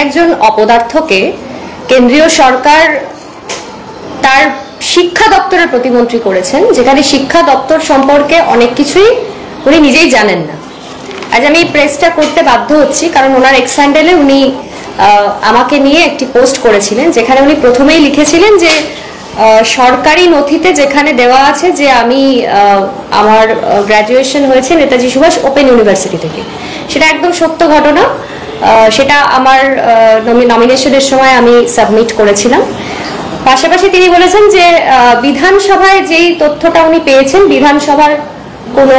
একজন অপদার্থকে কেন্দ্রীয় সরকার তার শিক্ষা দপ্তরের প্রতিমন্ত্রী করেছেন, যেখানে শিক্ষা দপ্তর সম্পর্কে অনেক কিছুই উনি নিজেই জানেন না। আজ আমি এই প্রেসটা করতে বাধ্য হচ্ছি কারণ ওনার এক্স হ্যান্ডেলে উনি আমাকে নিয়ে একটি পোস্ট করেছিলেন, যেখানে উনি প্রথমেই লিখেছিলেন যে সরকারি নথিতে যেখানে দেওয়া আছে যে আমি আমার গ্র্যাজুয়েশন হয়েছে নেতাজি সুভাষ ওপেন ইউনিভার্সিটি থেকে, সেটা একদম সত্য ঘটনা। সেটা আমার নমিনেশনের সময় আমি সাবমিট করেছিলাম। পাশাপাশি তিনি বলেছেন যে বিধানসভায় যেই তথ্যটা উনি পেয়েছেন, বিধানসভার কোনো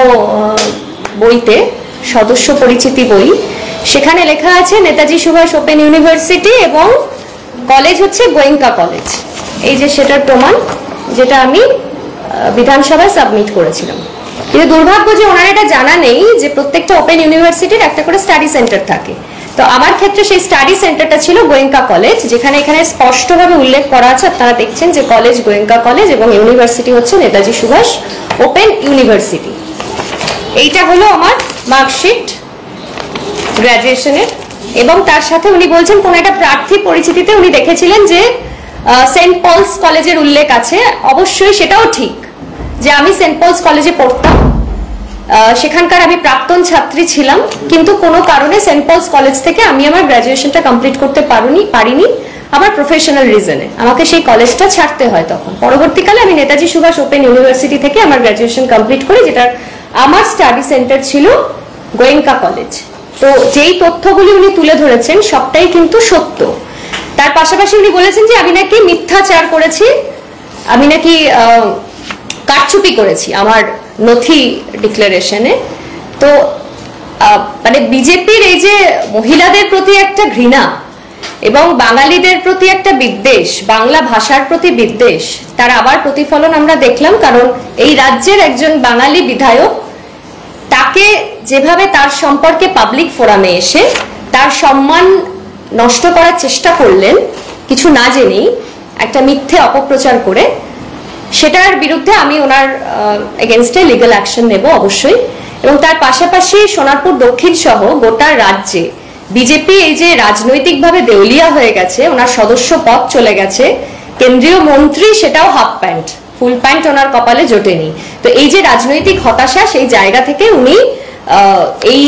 বইতে, সদস্য পরিচিতি বই, সেখানে লেখা আছে নেতাজি সুভাষ ওপেন ইউনিভার্সিটি এবং কলেজ হচ্ছে গোয়েঙ্কা কলেজ। এই যে সেটার প্রমাণ, যেটা আমি বিধানসভায় সাবমিট করেছিলাম। কিন্তু দুর্ভাগ্য যে ওনার এটা জানা নেই যে প্রত্যেকটা ওপেন ইউনিভার্সিটির একটা করে স্টাডি সেন্টার থাকে। তো আমার ক্ষেত্রে সেই স্টাডি সেন্টারটা ছিল গোয়েঙ্কা কলেজ, যেখানে এখানে স্পষ্টভাবে উল্লেখ করা আছে, আপনারা দেখছেন যে কলেজ গোয়েঙ্কা কলেজ এবং ইউনিভার্সিটি হচ্ছে নেতাজি সুভাষ ওপেন ইউনিভার্সিটি। এইটা হলো আমার মার্কশিট গ্র্যাজুয়েশনের। এবং তার সাথে উনি বলছেন কোন একটা প্রার্থী পরিচিতিতে উনি দেখেছিলেন যে সেন্ট পলস কলেজের উল্লেখ আছে। অবশ্যই সেটাও ঠিক যে আমি সেন্ট পলস কলেজে পড়তাম, সেখানকার আমি প্রাক্তন ছাত্রী ছিলাম, কিন্তু কোনো কারণে সেন্ট পলস কলেজ থেকে আমি আমার গ্র্যাজুয়েশনটা কমপ্লিট করতে পারিনি। আমার প্রফেশনাল রিজনে আমাকে সেই কলেজটা ছাড়তে হয়। তখন পরবর্তীকালে আমি নেতাজি সুভাষ ওপেন ইউনিভার্সিটি থেকে আমার গ্র্যাজুয়েশন কমপ্লিট করি, যেটা আমার স্টাডি সেন্টার ছিল গোয়েঙ্কা কলেজ। তো যেই তথ্যগুলি উনি তুলে ধরেছেন সবটাই কিন্তু সত্য। তার পাশাপাশি উনি বলেছেন যে আমি নাকি মিথ্যাচার করেছি, আমি নাকি কারচুপি করেছি আমার নথি ডিক্লারেশনে। তো মানে বিজেপির এই যে মহিলাদের প্রতি একটা ঘৃণা এবং বাঙালিদের প্রতি একটা বিদ্বেষ, বাংলা ভাষার প্রতি বিদ্বেষ, তার আবার প্রতিফলন আমরা দেখলাম। কারণ এই রাজ্যের একজন বাঙালি বিধায়ক, তাকে যেভাবে তার সম্পর্কে পাবলিক ফোরামে এসে তার সম্মান নষ্ট করার চেষ্টা করলেন কিছু না জেনেই, একটা মিথ্যে অপপ্রচার করে, সেটার বিরুদ্ধে আমি ওনার এগেনস্টে লিগ্যাল অ্যাকশন নেব অবশ্যই। এবং তার পাশাপাশি সোনারপুর দক্ষিণ সহ গোটা রাজ্যে বিজেপি এই যে রাজনৈতিকভাবে দেউলিয়া হয়ে গেছে, ওনার সদস্য পদ চলে গেছে, কেন্দ্রীয় মন্ত্রী সেটাও হাফ প্যান্ট, ফুল প্যান্ট ওনার কপালে জোটেনি। তো এই যে রাজনৈতিক হতাশা, সেই জায়গা থেকে উনি এই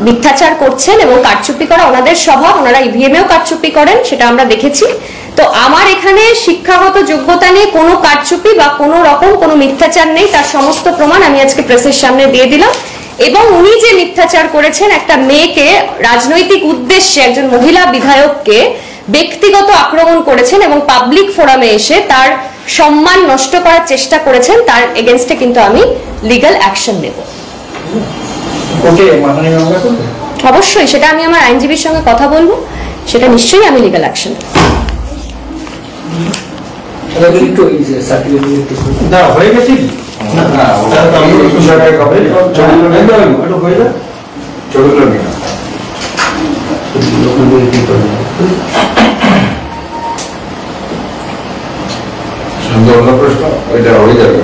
মিথ্যাচার করছেন এবং কারচুপি করা ওনাদের স্বভাব। ওনারা ইভিএমেও কারচুপি করেন, সেটা আমরা দেখেছি। তো আমার এখানে শিক্ষাগত যোগ্যতা নিয়ে কোনো কারচুপি বা কোনো রকম কোনো মিথ্যাচার নেই, তার সমস্ত প্রমাণ আমি আজকে প্রেসের সামনে দিয়ে দিলাম। এবং উনি যে মিথ্যাচার করেছেন, একটা মেয়েকে রাজনৈতিক উদ্দেশ্যে, একজন মহিলা বিধায়ককে ব্যক্তিগত আক্রমণ করেছেন এবং পাবলিক ফোরামে এসে তার সম্মান নষ্ট করার চেষ্টা করেছেন, তার এগেনস্টে কিন্তু আমি লিগ্যাল অ্যাকশন নেব। অবশ্যই সেটা আমি আমার আইনজীবীর সঙ্গে কথা বলবো, সেটা নিশ্চয়ই আমি লিগ্যাল অ্যাকশন নেব। প্রশ্ন ওইটা হয়ে যাবে।